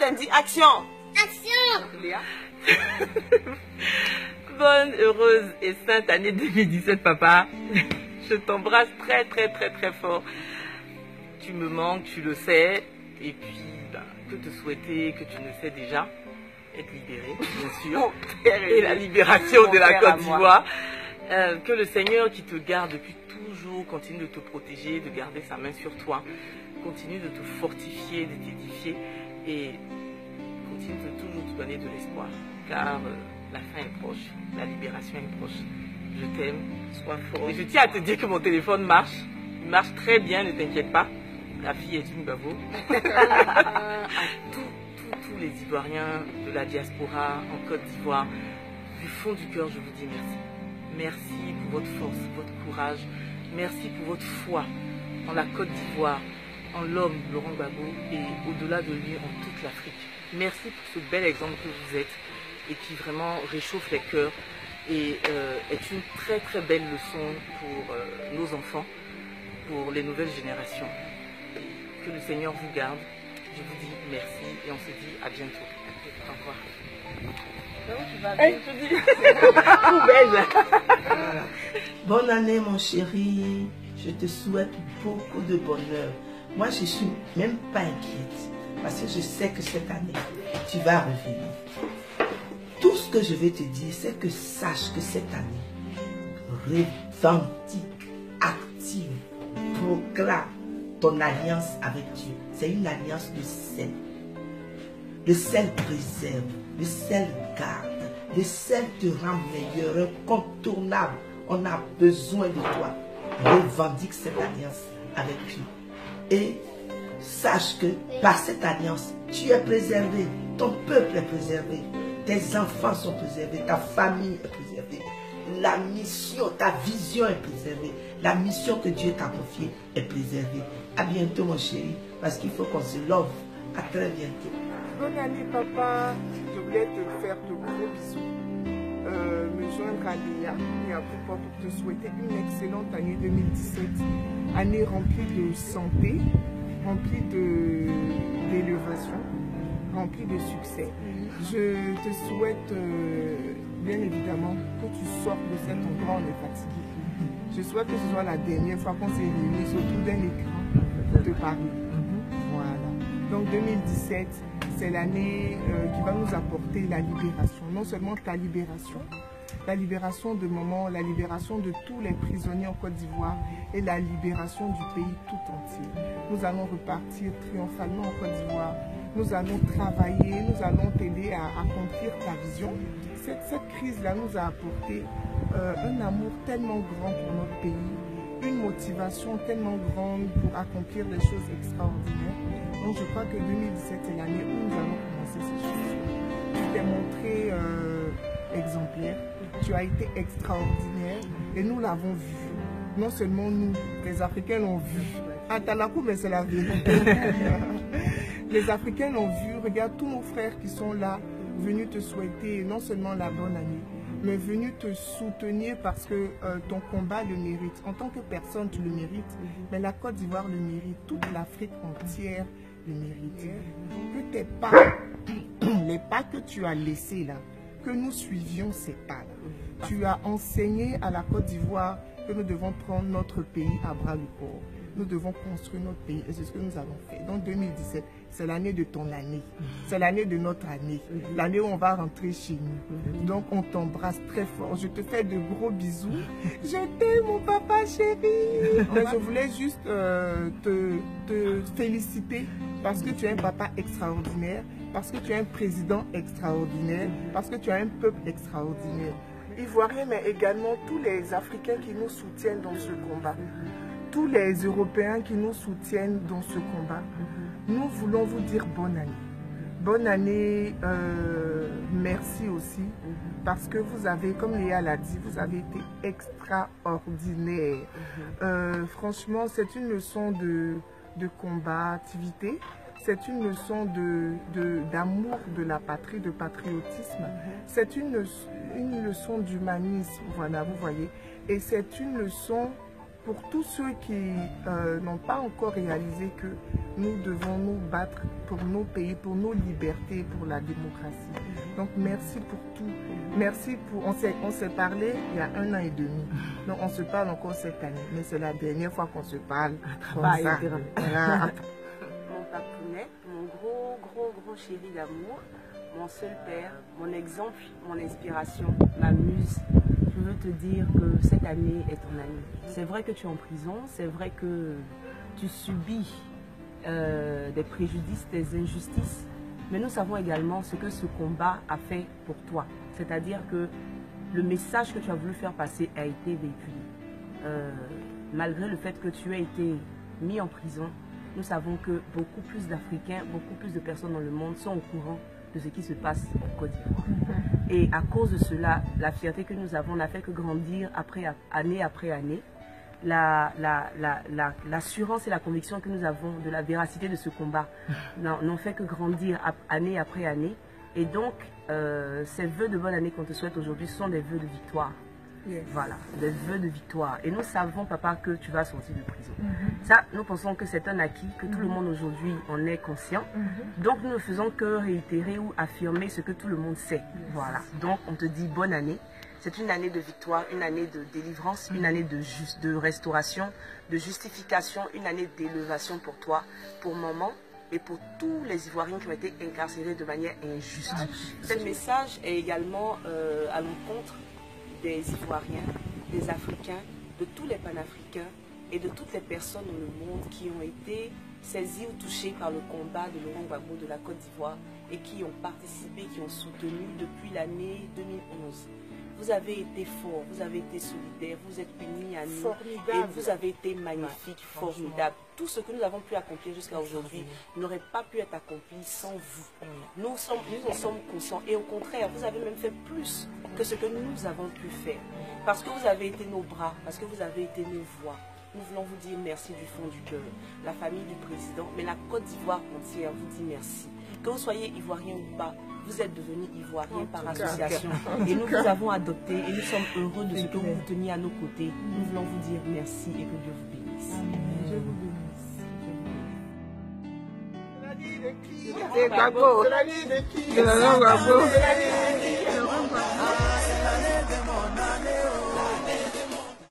Eden dit action. Action. Léa. Bonne, heureuse et sainte année 2017, papa. Je t'embrasse très, très, très, très fort. Tu me manques, tu le sais. Et puis, que te souhaiter, que tu ne sais déjà, être libéré, bien sûr. Et la libération de la Côte d'Ivoire. Que le Seigneur qui te garde depuis toujours continue de te protéger, de garder sa main sur toi. Continue de te fortifier, de t'édifier. Et continue de toujours te donner de l'espoir. Car la fin est proche, la libération est proche. Je t'aime, sois fort. Et je tiens à te dire que mon téléphone marche. Il marche très bien, ne t'inquiète pas. La fille est une bavo. À tous les Ivoiriens de la diaspora en Côte d'Ivoire, du fond du cœur, je vous dis merci. Merci pour votre force, votre courage. Merci pour votre foi en la Côte d'Ivoire, en l'homme Laurent Gbagbo et au-delà de lui, en toute l'Afrique. Merci pour ce bel exemple que vous êtes et qui vraiment réchauffe les cœurs et est une très très belle leçon pour nos enfants, pour les nouvelles générations. Que le Seigneur vous garde. Je vous dis merci et on se dit à bientôt. Au revoir. Bonne année mon chéri. Je te souhaite beaucoup de bonheur. Moi je suis même pas inquiète parce que je sais que cette année tu vas revenir. Tout ce que je vais te dire, c'est que sache que cette année revendique, active, proclame ton alliance avec Dieu. C'est une alliance de sel. Le sel préserve, le sel garde, le sel te rend meilleur, incontournable. On a besoin de toi. Revendique cette alliance avec Dieu. Et sache que par cette alliance, tu es préservé, ton peuple est préservé, tes enfants sont préservés, ta famille est préservée. La mission, ta vision est préservée. La mission que Dieu t'a confiée est préservée. À bientôt mon chéri, parce qu'il faut qu'on se love. À très bientôt. Bonne année papa. Je voulais te faire de gros bisous. Me joindre à Léa et à Poupa pour te souhaiter une excellente année 2017. Année remplie de santé, remplie d'élévation, remplie de succès. Je te souhaite bien évidemment que tu sortes de cet endroit où on est fatigué. Je souhaite que ce soit la dernière fois qu'on s'est réunis autour d'un écran pour te parler. Voilà. Donc 2017, c'est l'année qui va nous apporter la libération. Non seulement ta libération, la libération de Maman, la libération de tous les prisonniers en Côte d'Ivoire et la libération du pays tout entier. Nous allons repartir triomphalement en Côte d'Ivoire. Nous allons travailler, nous allons t'aider à accomplir ta vision. Cette crise-là nous a apporté un amour tellement grand pour notre pays, une motivation tellement grande pour accomplir des choses extraordinaires. Donc je crois que 2017 est l'année où nous allons commencer ces choses. Tu t'es montré exemplaire, tu as été extraordinaire et nous l'avons vu. Non seulement nous, les Africains l'ont vu. Atalakou, mais c'est la vérité. Les Africains l'ont vu. Regarde tous nos frères qui sont là, venus te souhaiter non seulement la bonne année, mais venus te soutenir parce que ton combat le mérite. En tant que personne, tu le mérites, mais la Côte d'Ivoire le mérite, toute l'Afrique entière le mérite. Que tes pas, les pas que tu as laissés là, que nous suivions ces pas-là. Tu as enseigné à la Côte d'Ivoire que nous devons prendre notre pays à bras le corps. Nous devons construire notre pays et c'est ce que nous avons fait. Donc 2017, c'est l'année de ton année. C'est l'année de notre année. L'année où on va rentrer chez nous. Donc on t'embrasse très fort. Je te fais de gros bisous. Je t'aime mon papa chéri. Mais je voulais juste te féliciter parce que tu es un papa extraordinaire, parce que tu es un président extraordinaire, parce que tu as un peuple extraordinaire. Ivoiriens, mais également tous les Africains qui nous soutiennent dans ce combat. Tous les Européens qui nous soutiennent dans ce combat, nous voulons vous dire bonne année. Bonne année, merci aussi, parce que vous avez, comme Léa l'a dit, vous avez été extraordinaire. Franchement, c'est une leçon de combativité, c'est une leçon d'amour de la patrie, de patriotisme, c'est une leçon d'humanisme, voilà, vous voyez, et c'est une leçon pour tous ceux qui n'ont pas encore réalisé que nous devons nous battre pour nos pays, pour nos libertés, pour la démocratie. Donc merci pour tout. Merci pour... On s'est parlé il y a 1 an et demi. Donc on se parle encore cette année. Mais c'est la dernière fois qu'on se parle. Comme ça. Voilà. Mon papounet, mon gros chéri d'amour, mon seul père, mon exemple, mon inspiration, ma muse. Je veux te dire que cette année est ton année. C'est vrai que tu es en prison, c'est vrai que tu subis des préjudices, des injustices, mais nous savons également ce que ce combat a fait pour toi. C'est-à-dire que le message que tu as voulu faire passer a été véhiculé. Malgré le fait que tu aies été mis en prison, nous savons que beaucoup plus d'Africains, beaucoup plus de personnes dans le monde sont au courant de ce qui se passe en Côte d'Ivoire. Et à cause de cela, la fierté que nous avons n'a fait que grandir année après année. L'assurance et la conviction que nous avons de la véracité de ce combat n'ont fait que grandir année après année. Et donc, ces vœux de bonne année qu'on te souhaite aujourd'hui sont des vœux de victoire. Yes. Voilà, des vœux de victoire. Et nous savons, papa, que tu vas sortir de prison. Ça, nous pensons que c'est un acquis, que tout le monde aujourd'hui en est conscient. Donc, nous ne faisons que réitérer ou affirmer ce que tout le monde sait. Voilà. Donc, on te dit bonne année. C'est une année de victoire, une année de délivrance, une année de restauration, de justification, une année d'élévation pour toi, pour maman et pour tous les Ivoiriens qui ont été incarcérés de manière injuste. Ce message est également à l'encontre des Ivoiriens, des Africains, de tous les panafricains et de toutes les personnes dans le monde qui ont été saisies ou touchées par le combat de Laurent Gbagbo de la Côte d'Ivoire et qui ont participé, qui ont soutenu depuis l'année 2011. Vous avez été forts, vous avez été solidaires, vous êtes unis à nous. Formidable. Et vous avez été magnifiques, formidables. Tout ce que nous avons pu accomplir jusqu'à aujourd'hui n'aurait pas pu être accompli sans vous. Nous en sommes conscients. Et au contraire, vous avez même fait plus que ce que nous avons pu faire. Parce que vous avez été nos bras, parce que vous avez été nos voix. Nous voulons vous dire merci du fond du cœur. La famille du président, mais la Côte d'Ivoire entière vous dit merci. Que vous soyez ivoirien ou pas, vous êtes devenus ivoiriens par association. Et nous vous avons adopté et nous sommes heureux de ce que vous teniez à nos côtés. Nous voulons vous dire merci et que Dieu vous bénisse. Je vous bénisse. C'est Gbagbo. Je vous bénisse. C'est Laurent Gbagbo.